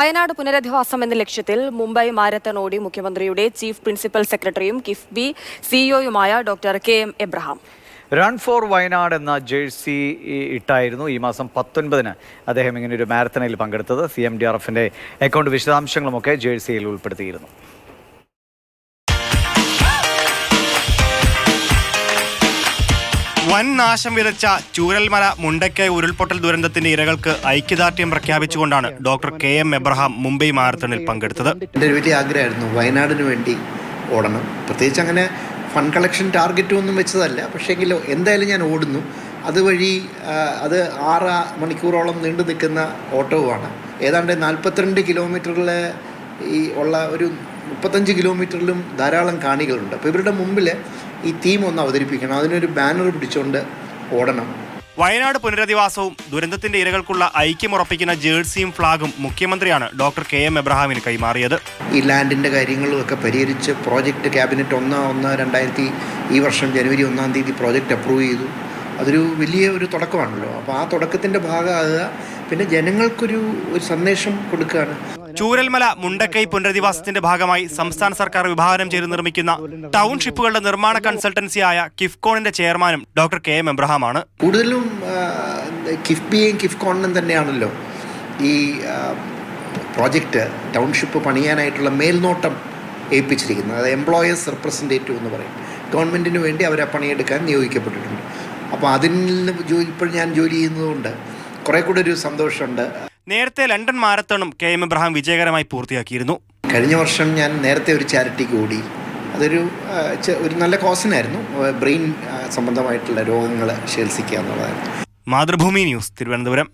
വയനാട് പുനരധിവാസം എന്ന ലക്ഷ്യത്തിൽ മുംബൈ മാരത്തൺ ഓടി മുഖ്യമന്ത്രിയുടെ ചീഫ് പ്രിൻസിപ്പൽ സെക്രട്ടറിയും കിഫ്ബി സിഇഒയുമായ doctor K M. Abraham. Run for Wayanad എന്ന ജേഴ്സി ഇട്ടായിരുന്നു ഈ മാസം 19-ന് അദ്ദേഹം ഇങ്ങനെ ഒരു മാരത്തണിൽ പങ്കെടുത്തത്. CMDRFിന്റെ അക്കൗണ്ട് വിശദാംശങ്ങളുമൊക്കെ ജേഴ്സിയിൽ ഉൾപ്പെടുത്തിയിരുന്നു. വൻ നാശം വിതച്ച ചൂരൽമല മുണ്ടക്കൈ ഉരുൾപൊട്ടൽ ദുരന്തത്തിന്റെ ഇരകൾക്ക് ഐക്യദാർഢ്യം പ്രഖ്യാപിച്ചുകൊണ്ടാണ് ഡോക്ടർ കെ.എം. എബ്രഹാം മുംബൈ മാരത്തണിൽ പങ്കെടുത്തത്. എൻ്റെ ഒരു വലിയ ആഗ്രഹമായിരുന്നു വയനാടിന് വേണ്ടി ഓടണം. പ്രത്യേകിച്ച് അങ്ങനെ ഫണ്ട് കളക്ഷൻ ടാർഗറ്റും ഒന്നും വെച്ചതല്ല. പക്ഷേങ്കിലും എന്തായാലും ഞാൻ ഓടുന്നു. അതുവഴി അത് 6 മണിക്കൂറോളം നീണ്ടു നിൽക്കുന്ന ഓട്ടവുമാണ്. ഏതാണ്ട് 42 കിലോമീറ്ററിൽ ഉള്ള ഒരു 35 കിലോമീറ്ററിലും ധാരാളം കാണികളുണ്ട്. അപ്പോൾ ഇവരുടെ മുമ്പിൽ ഈ തീം ഒന്ന് അവതരിപ്പിക്കണം. അതിനൊരു ബാനർ പിടിച്ചുകൊണ്ട് ഓടണം. വയനാട് പുനരധിവാസവും ദുരന്തത്തിന്റെ ഇരകൾക്കുള്ള ഐക്യമുറപ്പിക്കുന്ന ജേഴ്സിയും ഫ്ളാഗും മുഖ്യമന്ത്രിയാണ് ഡോക്ടർ കെ.എം. എബ്രഹാമിന് കൈമാറിയത്. ഈ ലാൻഡിൻ്റെ കാര്യങ്ങളും ഒക്കെ പരിഹരിച്ച് പ്രോജക്റ്റ് ക്യാബിനറ്റ് 1/1/2000 ഈ വർഷം ജനുവരി 1-ാം തീയതി പ്രോജക്റ്റ് അപ്രൂവ് ചെയ്തു. അതൊരു വലിയ ഒരു തുടക്കമാണല്ലോ. അപ്പോൾ ആ തുടക്കത്തിൻ്റെ ഭാഗമാകുക, പിന്നെ ജനങ്ങൾക്കൊരു സന്ദേശം കൊടുക്കുകയാണ്. ചൂരൽമല മുണ്ടക്കൈ പുനരധിവാസത്തിന്റെ ഭാഗമായി സംസ്ഥാന സർക്കാർ വിഭാവനം ചെയ്ത് നിർമ്മിക്കുന്ന ടൗൺഷിപ്പുകളുടെ നിർമ്മാണ കൺസൾട്ടൻസിയായ കിഫ്കോണിന്റെ ചെയർമാനും ഡോക്ടർ കെ.എം. എബ്രഹാമാണ്. കൂടുതലും കിഫ്ബിയെയും കിഫ്കോണിനും തന്നെയാണല്ലോ ഈ പ്രോജക്റ്റ് ടൗൺഷിപ്പ് പണിയാനായിട്ടുള്ള മേൽനോട്ടം ഏൽപ്പിച്ചിരിക്കുന്നത്. അത് എംപ്ലോയേഴ്സ് റെപ്രസെൻറ്റേറ്റീവ് എന്ന് പറയും. ഗവൺമെൻറ്റിന് വേണ്ടി അവരെ പണിയെടുക്കാൻ നിയോഗിക്കപ്പെട്ടിട്ടുണ്ട്. അപ്പോൾ അതിൽ ഇപ്പോൾ ഞാൻ ജോലി ചെയ്യുന്നതുകൊണ്ട് കുറേ കൂടെ ഒരു സന്തോഷമുണ്ട്. നേരത്തെ ലണ്ടൻ മാരത്തണും കെ.എം. എബ്രഹാം വിജയകരമായി പൂർത്തിയാക്കിയിരുന്നു. കഴിഞ്ഞ വർഷം ഞാൻ നേരത്തെ ഒരു ചാരിറ്റിക്ക് ഓടി. അതൊരു നല്ല കോസിനായിരുന്നു. ബ്രെയിൻ സംബന്ധമായിട്ടുള്ള രോഗങ്ങൾ ചികിത്സിക്കുക എന്നുള്ളതായിരുന്നു. മാതൃഭൂമി ന്യൂസ്, തിരുവനന്തപുരം.